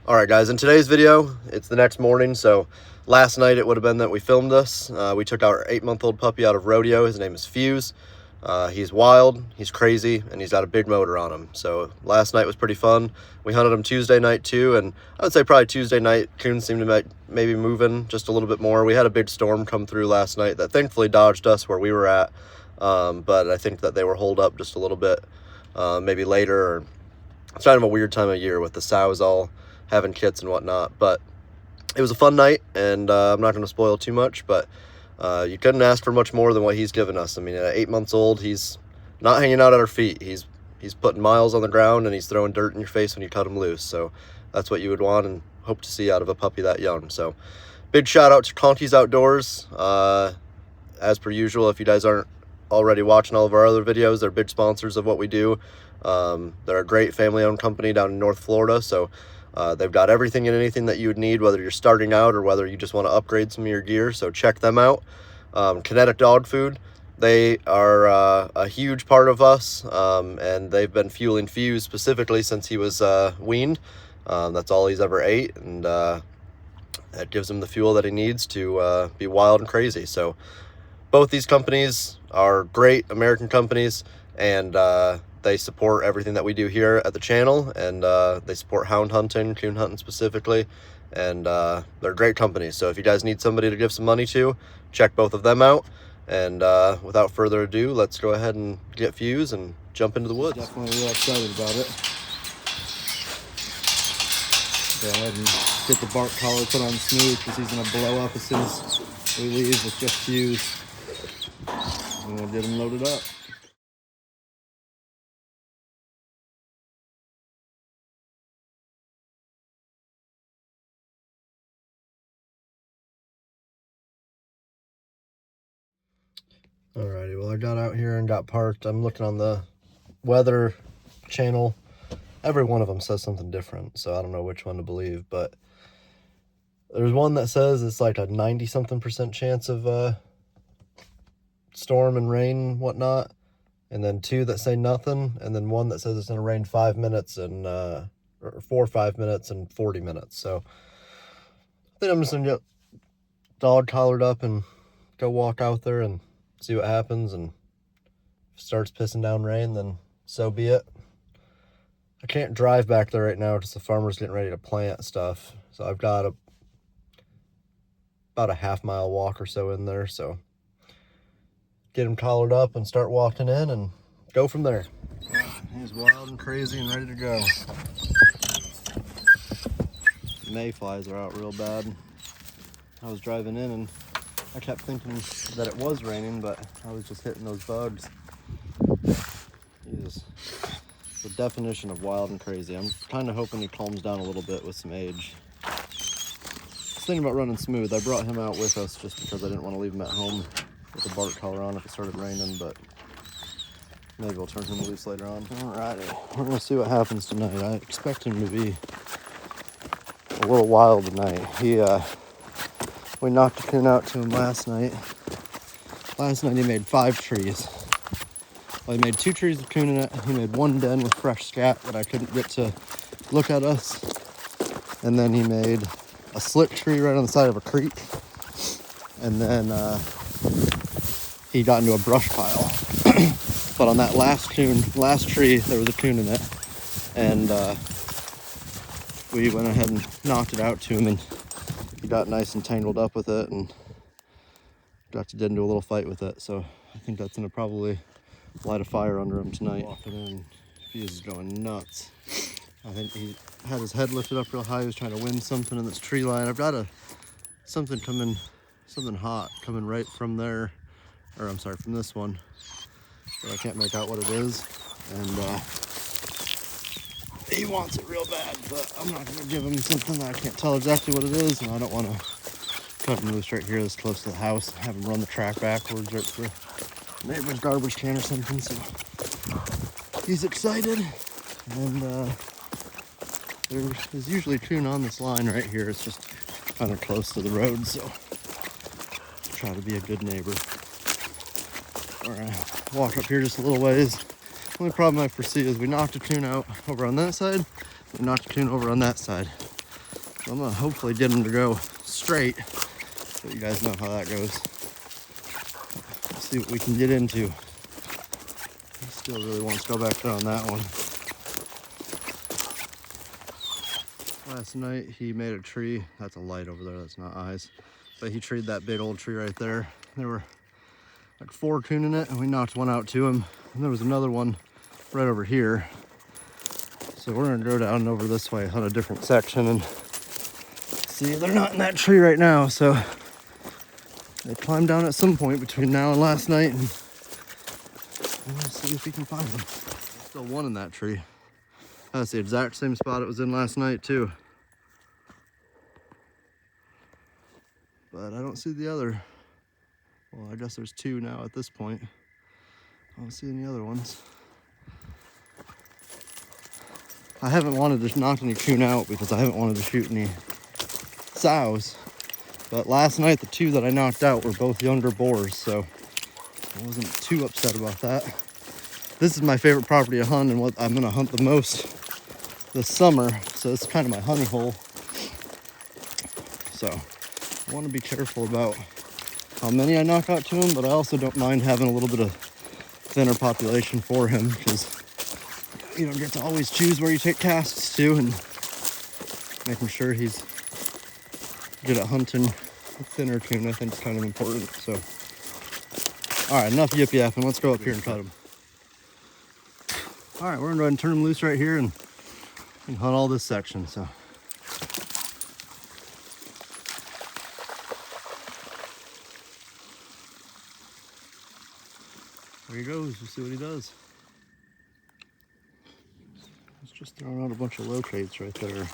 All right, guys, in today's video, it's the next morning. So last night it would have been that we filmed this. We took our 8-month-old puppy out of Rodeo. His name is Fuse. He's wild, he's crazy, and he's got a big motor on him. So last night was pretty fun. We hunted him Tuesday night too, and I would say probably Tuesday night, coons seemed to maybe moving just a little bit more. We had a big storm come through last night that thankfully dodged us where we were at, but I think that they were holed up just a little bit, maybe later. Or it's kind of a weird time of year with the sows all having kits and whatnot, but it was a fun night, and I'm not going to spoil too much, but you couldn't ask for much more than what he's given us. I mean, at 8 months old, he's not hanging out at our feet. He's putting miles on the ground, and he's throwing dirt in your face when you cut him loose. So that's what you would want and hope to see out of a puppy that young. So big shout out to Conky's Outdoors. As per usual, if you guys aren't already watching all of our other videos, they're big sponsors of what we do. They're a great family-owned company down in North Florida, so they've got everything and anything that you would need, whether you're starting out or whether you just want to upgrade some of your gear. So check them out. KINETIC Dog Food, they are a huge part of us, and they've been fueling Fuse specifically since he was weaned. That's all he's ever ate, and that gives him the fuel that he needs to be wild and crazy. So both these companies are great American companies, and they support everything that we do here at the channel, and they support hound hunting, coon hunting specifically, and they're great companies. So if you guys need somebody to give some money to, check both of them out. And without further ado, let's go ahead and get Fuse and jump into the woods. Definitely real excited about it. Go ahead and get the bark collar put on smooth, because he's going to blow up as soon as we leave with just Fuse. And we'll get him loaded up. Alrighty, well, I got out here and got parked. I'm looking on the weather channel. Every one of them says something different, so I don't know which one to believe, but there's one that says it's like a 90-something% chance of storm and rain and whatnot, and then 2 that say nothing, and then 1 that says it's going to rain 5 minutes and or 4 or 5 minutes and 40 minutes. So I think I'm just going to get dog collared up and go walk out there and see what happens, and if it starts pissing down rain, then so be it. I can't drive back there right now because the farmer's getting ready to plant stuff, so I've got about a half-mile walk or so in there, so get him collared up and start walking in and go from there. He's wild and crazy and ready to go. Mayflies are out real bad. I was driving in and I kept thinking that it was raining, but I was just hitting those bugs. He's the definition of wild and crazy. I'm kind of hoping he calms down a little bit with some age. I was thinking about running smooth. I brought him out with us just because I didn't want to leave him at home with a bark collar on if it started raining, but maybe we'll turn him loose later on. Alrighty, we're gonna see what happens tonight. I expect him to be a little wild tonight. We knocked the coon out to him last night. Last night he made 5 trees. Well, he made 2 trees with coon in it. He made 1 den with fresh scat that I couldn't get to look at us. And then he made a slick tree right on the side of a creek. And then he got into a brush pile. But on that last tree, there was a coon in it. And we went ahead and knocked it out to him, and he got nice and tangled up with it and got to get into a little fight with it. So I think that's gonna probably light a fire under him tonight. Walking in, he is going nuts. I think he had his head lifted up real high. He was trying to win something in this tree line. I've got something hot coming right from there, or I'm sorry, from this one, but I can't make out what it is. And he wants it real bad, but I'm not going to give him something that I can't tell exactly what it is, and I don't want to cut him loose right here this close to the house, have him run the track backwards right to the neighbor's garbage can or something. So he's excited, and there is usually coon on this line right here. It's just kind of close to the road, so try to be a good neighbor. All right, walk up here just a little ways. The only problem I foresee is we knocked a coon out over on that side, we knocked a coon over on that side. I'm gonna hopefully get him to go straight, so you guys know how that goes. Let's see what we can get into. He still really wants to go back there on that one. Last night he made a tree. That's a light over there, that's not eyes. But he treed that big old tree right there. There were like 4 coon in it, and we knocked one out to him. And there was another one right over here. So we're gonna go down over this way on a different section and see. They're not in that tree right now, so they climbed down at some point between now and last night, and we'll see if we can find them. There's still one in that tree. That's the exact same spot it was in last night too. But I don't see the other. Well, I guess there's 2 now at this point. I don't see any other ones. I haven't wanted to knock any coon out because I haven't wanted to shoot any sows. But last night, the 2 that I knocked out were both younger boars, so I wasn't too upset about that. This is my favorite property to hunt and what I'm gonna hunt the most this summer, so it's kind of my honey hole. So I want to be careful about how many I knock out to him, but I also don't mind having a little bit of thinner population for him, because you don't get to always choose where you take casts to, and making sure he's good at hunting thinner coon, I think, is kind of important. So, all right, enough yip yapping. Let's go up here and cut him. All right, we're gonna go ahead and turn him loose right here and hunt all this section. So. There he goes. We'll see what he does. He's just throwing out a bunch of locates right there.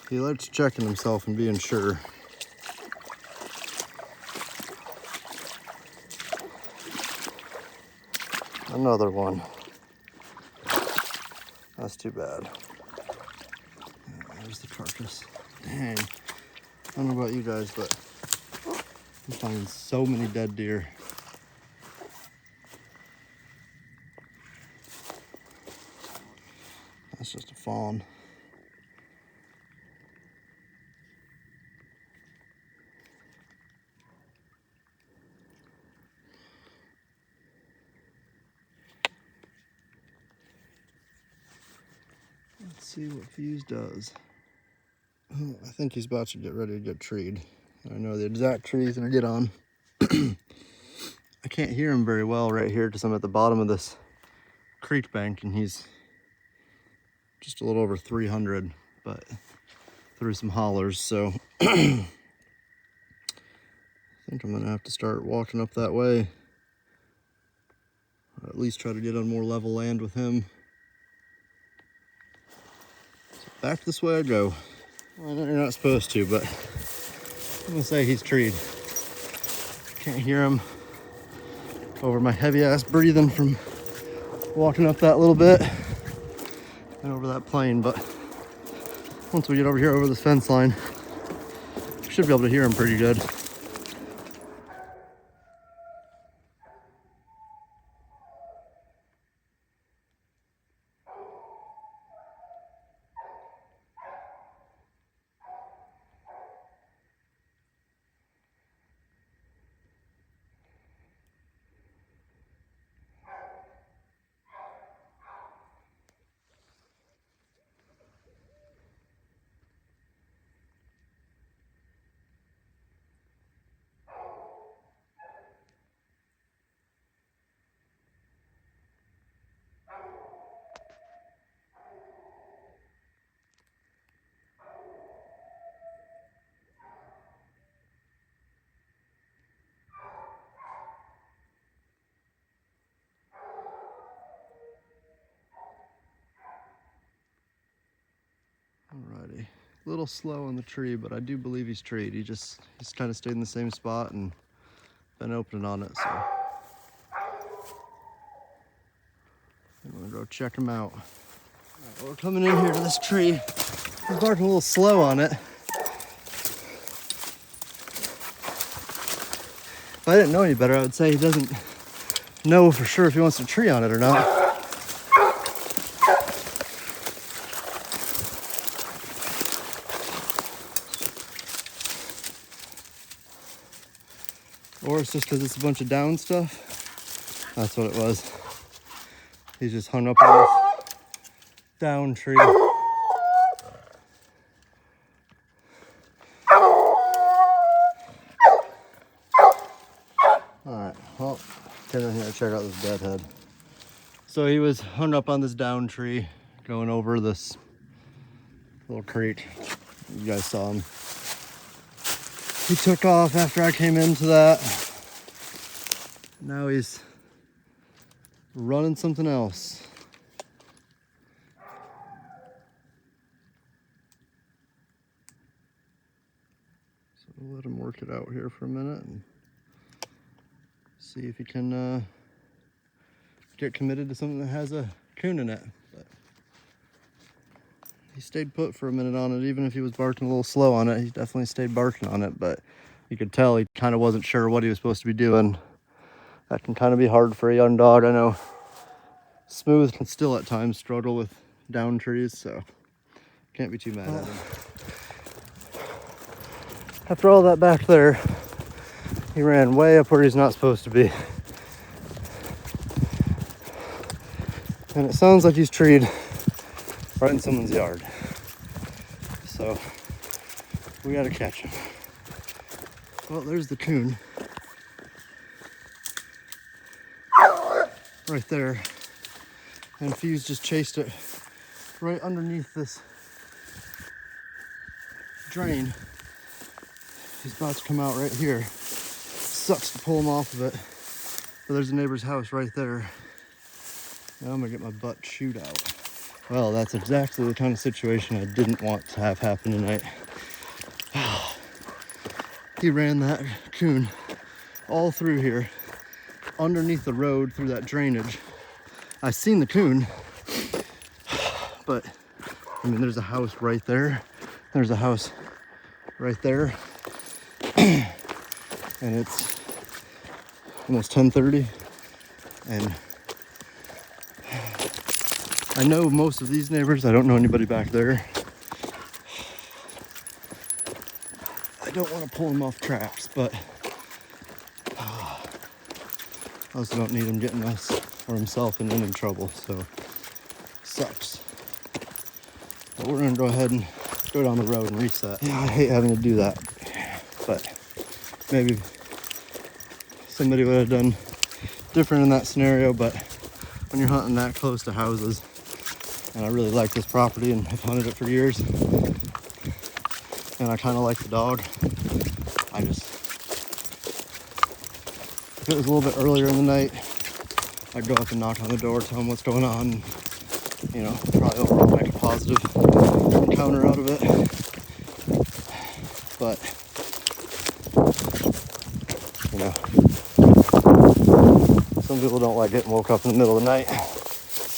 He likes checking himself and being sure. Another one. That's too bad. There's the carcass. Dang. I don't know about you guys, but I'm finding so many dead deer. That's just a fawn. Let's see what Fuse does. I think he's about to get ready to get treed. I know the exact tree he's gonna get on. I can't hear him very well right here because I'm at the bottom of this creek bank, and he's just a little over 300, but through some hollers. So I think I'm gonna have to start walking up that way, or at least try to get on more level land with him. So back this way I go. Well, I know you're not supposed to, but I'm gonna say he's treed. Can't hear him over my heavy ass breathing from walking up that little bit and over that plane, but once we get over here over this fence line, we should be able to hear him pretty good. Alrighty, a little slow on the tree, but I do believe he's treed. He's kind of stayed in the same spot and been opening on it, so I'm gonna go check him out. Alright, we're coming in here to this tree. He's barking a little slow on it. If I didn't know any better, I would say he doesn't know for sure if he wants to tree on it or not. or it's just because it's a bunch of down stuff. That's what it was. He's just hung up on this down tree. Alright, well, get in here and check out this deadhead. So he was hung up on this down tree going over this little creek. You guys saw him. He took off after I came into that. Now he's running something else. So we'll let him work it out here for a minute and see if he can get committed to something that has a coon in it. But he stayed put for a minute on it, even if he was barking a little slow on it. He definitely stayed barking on it, but you could tell he kind of wasn't sure what he was supposed to be doing. That can kind of be hard for a young dog. I know Smooth can still at times struggle with down trees, so can't be too mad at him. After all that back there, he ran way up where he's not supposed to be. And it sounds like he's treed right in someone's yard. So we gotta catch him. Well, there's the coon. Right there. And Fuse just chased it right underneath this drain. He's about to come out right here. Sucks to pull him off of it. But there's a neighbor's house right there. Now I'm gonna get my butt chewed out. Well, that's exactly the kind of situation I didn't want to have happen tonight. He ran that coon all through here, underneath the road through that drainage. I seen the coon, but I mean, there's a house right there. There's a house right there. And it's almost 10:30. And I know most of these neighbors. I don't know anybody back there. I don't want to pull him off tracks, but I also don't need him getting us or himself in any trouble, so sucks. But we're gonna go ahead and go down the road and reset. Yeah, I hate having to do that, but maybe somebody would have done different in that scenario. But when you're hunting that close to houses, and I really like this property and have hunted it for years, and I kind of like the dog, if it was a little bit earlier in the night, I'd go up and knock on the door, tell them what's going on, and, you know, probably overall make a positive encounter out of it. But, you know, some people don't like getting woke up in the middle of the night,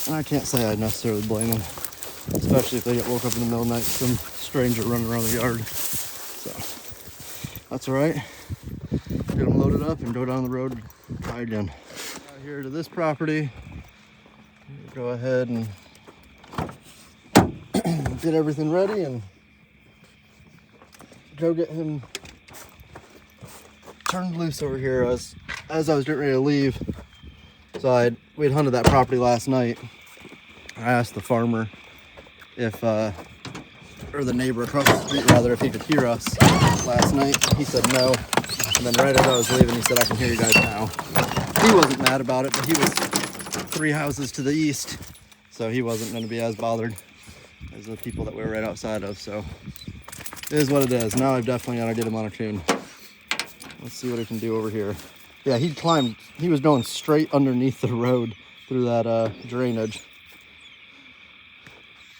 and I can't say I necessarily blame them, especially if they get woke up in the middle of the night, some stranger running around the yard. So that's all right. Get them loaded up and go down the road and try again. Out here to this property, go ahead and get everything ready and go get him turned loose over here as I was getting ready to leave. So we'd hunted that property last night. I asked the farmer if or the neighbor across the street rather, if he could hear us last night. He said no. And then right as I was leaving, he said, I can hear you guys now. He wasn't mad about it, but he was 3 houses to the east, so he wasn't going to be as bothered as the people that we were right outside of. So it is what it is. Now I've definitely got to get him on a coon. Let's see what he can do over here. Yeah, he was going straight underneath the road through that drainage.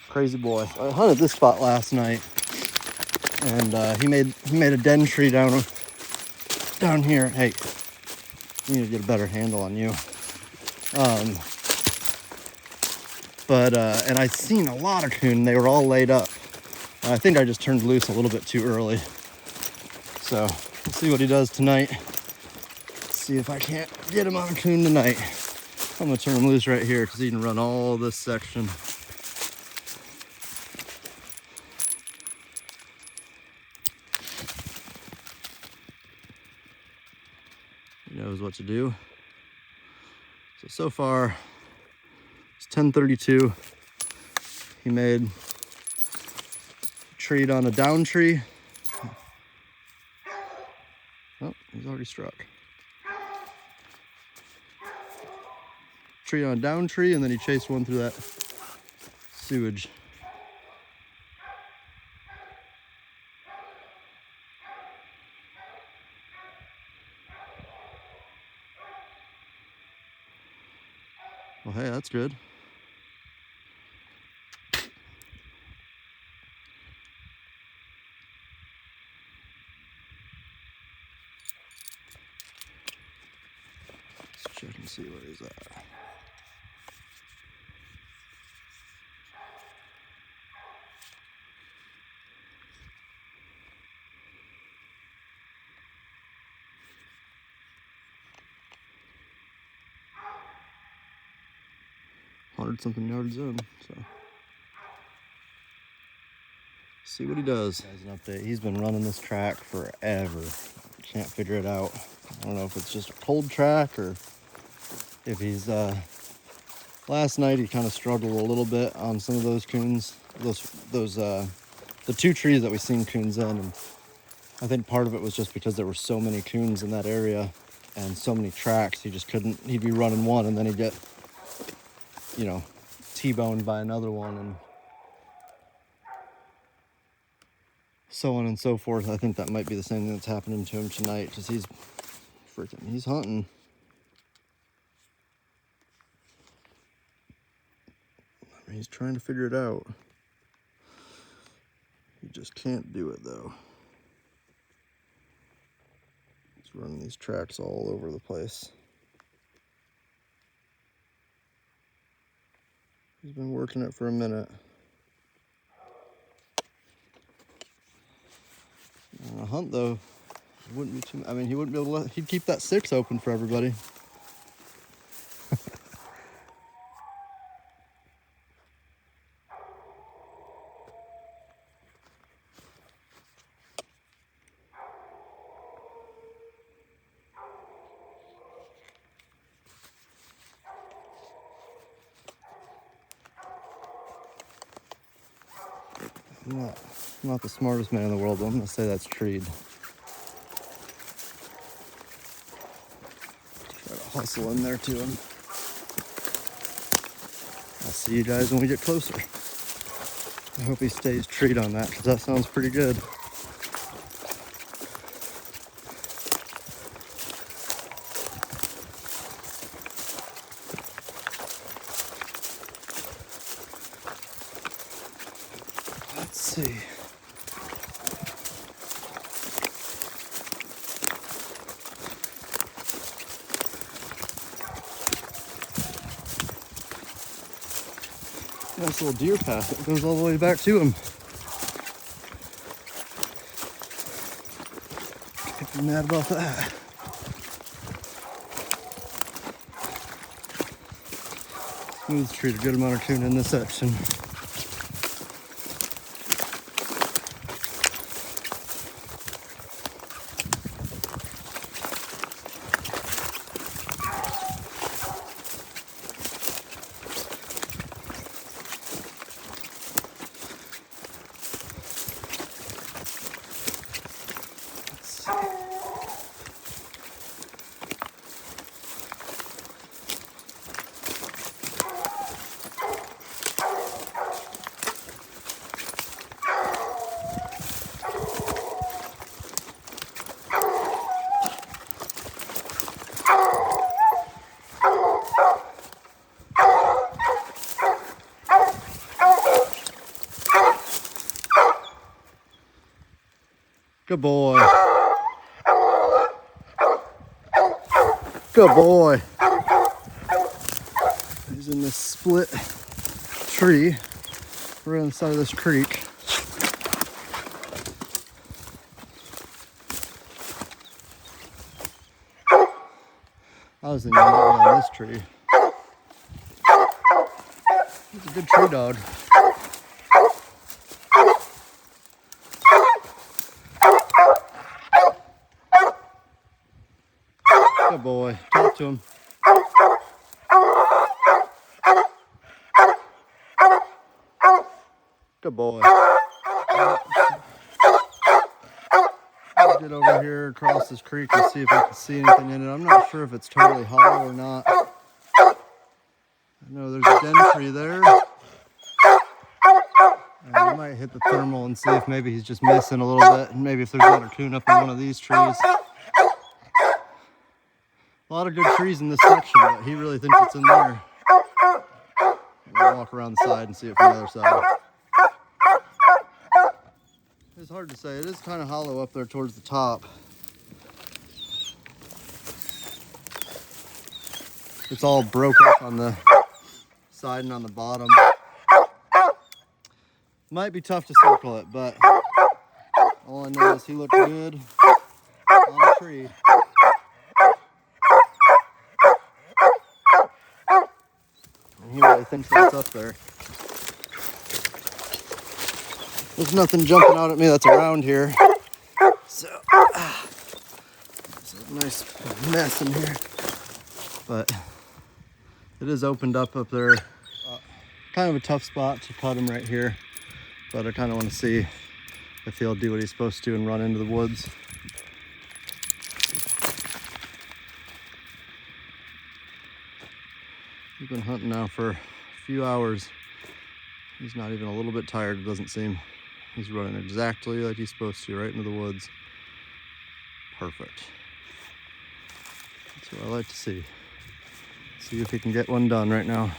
Crazy boy. I hunted this spot last night, and he made a den tree down here. Hey, we need to get a better handle on you. And I seen a lot of coon. They were all laid up. I think I just turned loose a little bit too early. So we'll see what he does tonight. See if I can't get him on a coon tonight. I'm gonna turn him loose right here because he can run all this section. knows what to do. So far, it's 10:32. He made a treat on a down tree. Oh, he's already struck. Tree on a down tree, and then he chased one through that sewage. Well, hey, that's good. Let's check and see where he's at. Something yards in, so see what he does. As an update, he's been running this track forever. Can't figure it out. I don't know if it's just a cold track or if he's last night he kind of struggled a little bit on some of those coons, the two trees that we seen coons in, and I think part of it was just because there were so many coons in that area and so many tracks. He just couldn't. He'd be running one and then he'd get, you know, T-boned by another one, and so on and so forth. I think that might be the same thing that's happening to him tonight, because he's hunting. I mean, he's trying to figure it out. He just can't do it, though. He's running these tracks all over the place. He's been working it for a minute. A hunt, though, wouldn't be too. I mean, he wouldn't be able to he'd keep that 6 open for everybody. I'm not the smartest man in the world, but I'm gonna say that's treed. Try to hustle in there to him. I'll see you guys when we get closer. I hope he stays treed on that, because that sounds pretty good. Let's see. Nice little deer path. It goes all the way back to him. Can't be mad about that. Smooth treat, a good amount of coon in this section. Good boy. Good boy. He's in this split tree right on the side of this creek. I was thinking he might be on this tree. He's a good tree dog. Good Good boy. Talk to him. Good boy. I'll get over here across this creek and see if I can see anything in it. I'm not sure if it's totally hollow or not. I know there's a den tree there. And I might hit the thermal and see if maybe he's just missing a little bit. And maybe if there's a raccoon up in one of these trees. A lot of good trees in this section, but he really thinks it's in there. We'll walk around the side and see it from the other side. It's hard to say. It is kind of hollow up there towards the top. It's all broke up on the side and on the bottom. Might be tough to circle it, but all I know is he looked good on the tree. And he really thinks that's up there. There's nothing jumping out at me that's around here. So, it's a nice mess in here. But it is opened up there. Kind of a tough spot to cut him right here. But I kind of want to see if he'll do what he's supposed to and run into the woods. He's been hunting now for a few hours. He's not even a little bit tired, it doesn't seem. He's running exactly like he's supposed to, right into the woods. Perfect. That's what I like to see. See if he can get one done right now.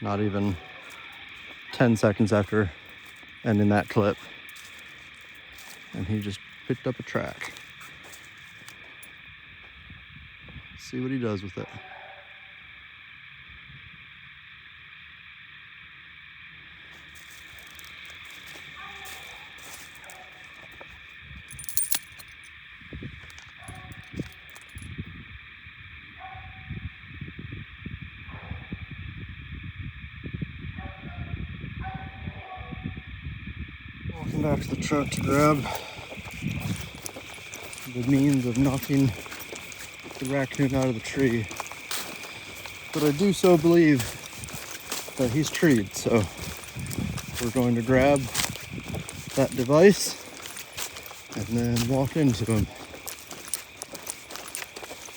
Not even 10 seconds after ending that clip. And he just picked up a track. See what he does with it. Walking back to the truck to grab the means of knocking the raccoon out of the tree. But I do so believe that he's treed, so we're going to grab that device and then walk into him.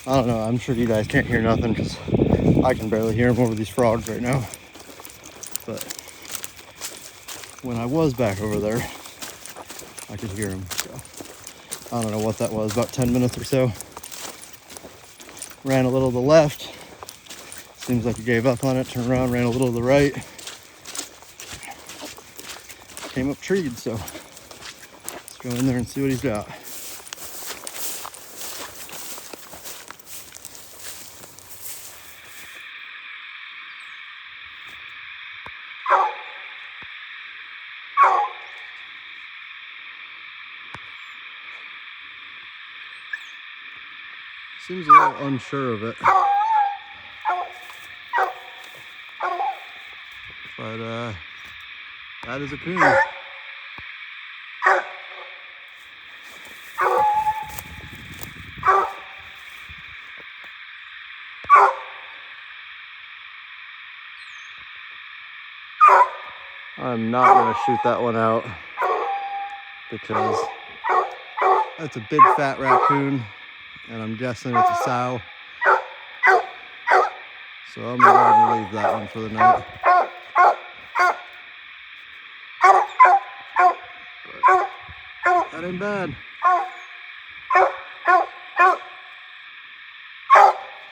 I don't know, I'm sure you guys can't hear nothing because I can barely hear him over these frogs right now. But when I was back over there, I could hear him. So I don't know what that was, about 10 minutes or so. Ran a little to the left. Seems like he gave up on it, turned around, ran a little to the right. Came up treed, so let's go in there and see what he's got. Seems a little unsure of it. But that is a coon. I'm not gonna shoot that one out because that's a big fat raccoon. And I'm guessing it's a sow. So I'm gonna go ahead and leave that one for the night. But that ain't bad.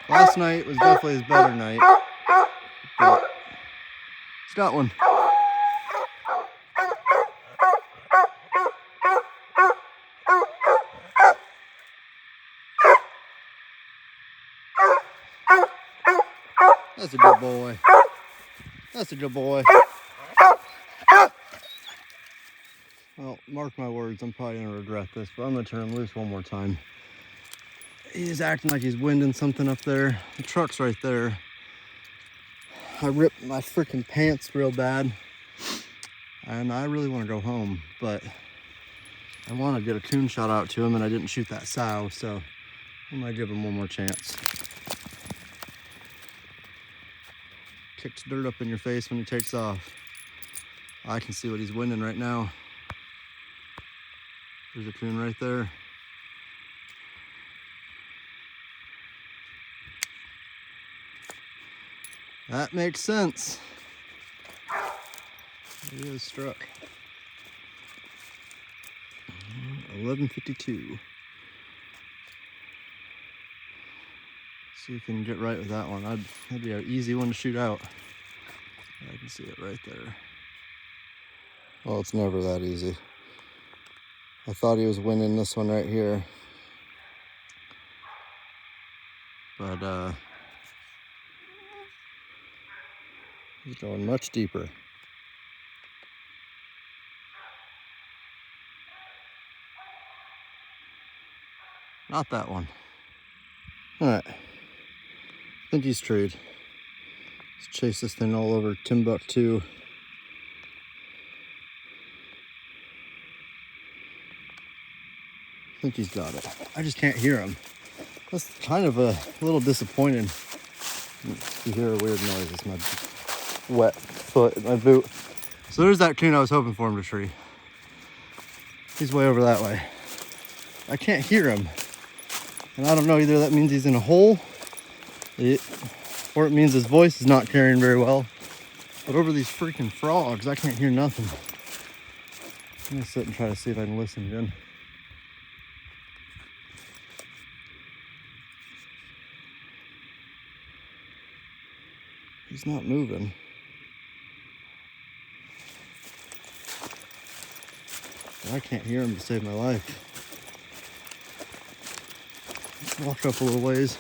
Last night was definitely his better night. But he's got one. That's a good boy. That's a good boy. Well, mark my words, I'm probably gonna regret this, but I'm gonna turn him loose one more time. He's acting like he's winding something up there. The truck's right there. I ripped my freaking pants real bad, and I really want to go home, but I want to get a coon shot out to him, and I didn't shoot that sow, so I might give him one more chance. Kicks dirt up in your face when he takes off. I can see what he's winning right now. There's a coon right there. That makes sense. He is struck. 11:52. See if we can get right with that one. That'd be an easy one to shoot out. I can see it right there. Well, it's never that easy. I thought he was winning this one right here. But he's going much deeper. Not that one. All right. I think he's treed. Let's chase this thing all over Timbuktu. I think he's got it. I just can't hear him. That's kind of a little disappointing. You hear a weird noise. It's my wet foot in my boot. So there's that coon I was hoping for him to tree. He's way over that way. I can't hear him. And I don't know, either that means he's in a hole, or it means his voice is not carrying very well. But over these freaking frogs, I can't hear nothing. I'm gonna sit and try to see if I can listen again. He's not moving. I can't hear him to save my life. Let's walk up a little ways.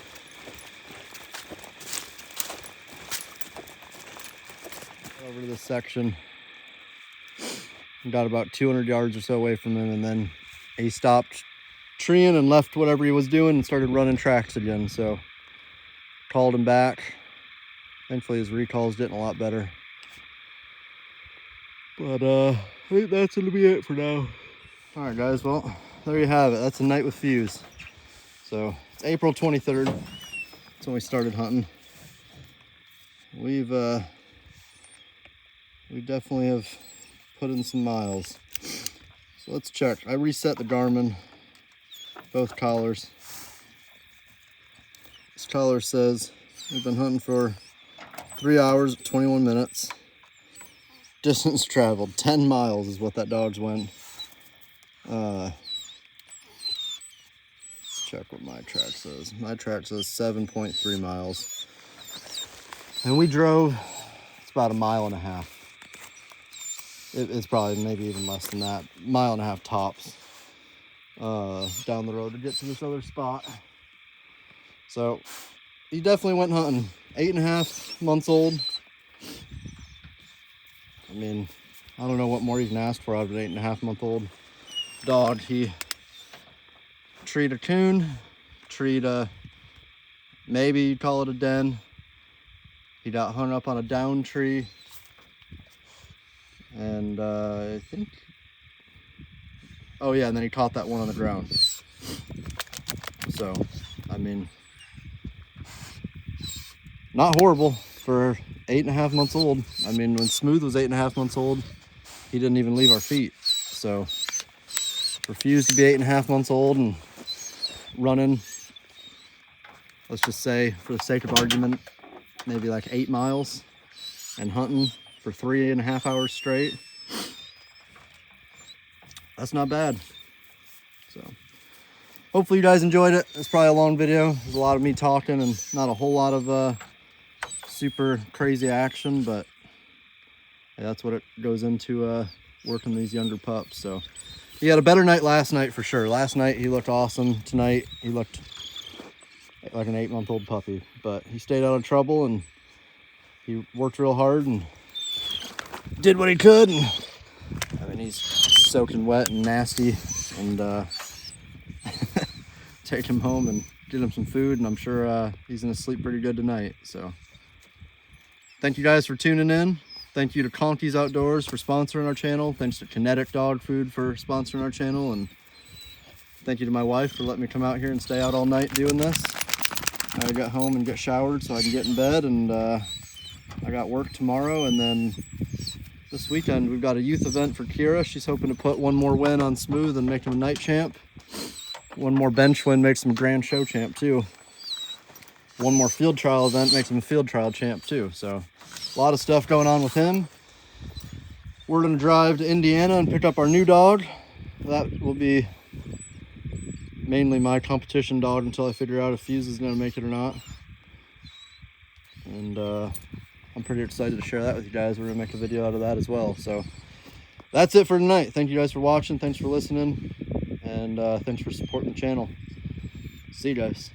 Over to this section. Got about 200 yards or so away from him, and then he stopped treeing and left whatever he was doing and started running tracks again. So called him back. Thankfully his recall's getting a lot better. But I think that's gonna be it for now. All right, guys, well, there you have it. That's a night with Fuse. So it's April 23rd. That's when we started hunting. We definitely have put in some miles. So let's check. I reset the Garmin, both collars. This collar says we've been hunting for 3 hours, 21 minutes. Distance traveled, 10 miles is what that dog's went. Let's check what my track says. My track says 7.3 miles. And we drove, it's about 1.5 miles. It's probably maybe even less than that. 1.5 miles tops. Down the road to get to this other spot. So he definitely went hunting. 8.5 months old. I mean, I don't know what more you can ask for out of an 8.5-month-old dog. He treed a coon, treed a, maybe you'd call it a den. He got hung up on a down tree. And I think, oh yeah, and then he caught that one on the ground. So, I mean, not horrible for 8.5 months old. I mean, when Smooth was 8.5 months old, he didn't even leave our feet. So, for Fuse to be 8.5 months old and running, let's just say, for the sake of argument, maybe like 8 miles and hunting for 3.5 hours straight, that's not bad. So, hopefully you guys enjoyed it. It's probably a long video. There's a lot of me talking and not a whole lot of super crazy action, but yeah, that's what it goes into working these younger pups. So he had a better night last night for sure. Last night he looked awesome. Tonight he looked like an 8-month-old puppy, but he stayed out of trouble and he worked real hard and did what he could. And I mean, he's soaking wet and nasty, and take him home and get him some food, and I'm sure he's gonna sleep pretty good tonight. So thank you guys for tuning in. Thank you to Conky's Outdoors for sponsoring our channel. Thanks to KINETIC Dog Food for sponsoring our channel. And thank you to my wife for letting me come out here and stay out all night doing this. I got home and get showered so I can get in bed, and I got work tomorrow, and then this weekend we've got a youth event for Kira. She's hoping to put one more win on Smooth and make him a night champ. One more bench win makes him a grand show champ too. One more field trial event makes him a field trial champ too. So a lot of stuff going on with him. We're gonna drive to Indiana and pick up our new dog. That will be mainly my competition dog until I figure out if Fuse is gonna make it or not. And I'm pretty excited to share that with you guys. We're gonna make a video out of that as well. So that's it for tonight. Thank you guys for watching. Thanks for listening. And thanks for supporting the channel. See you guys.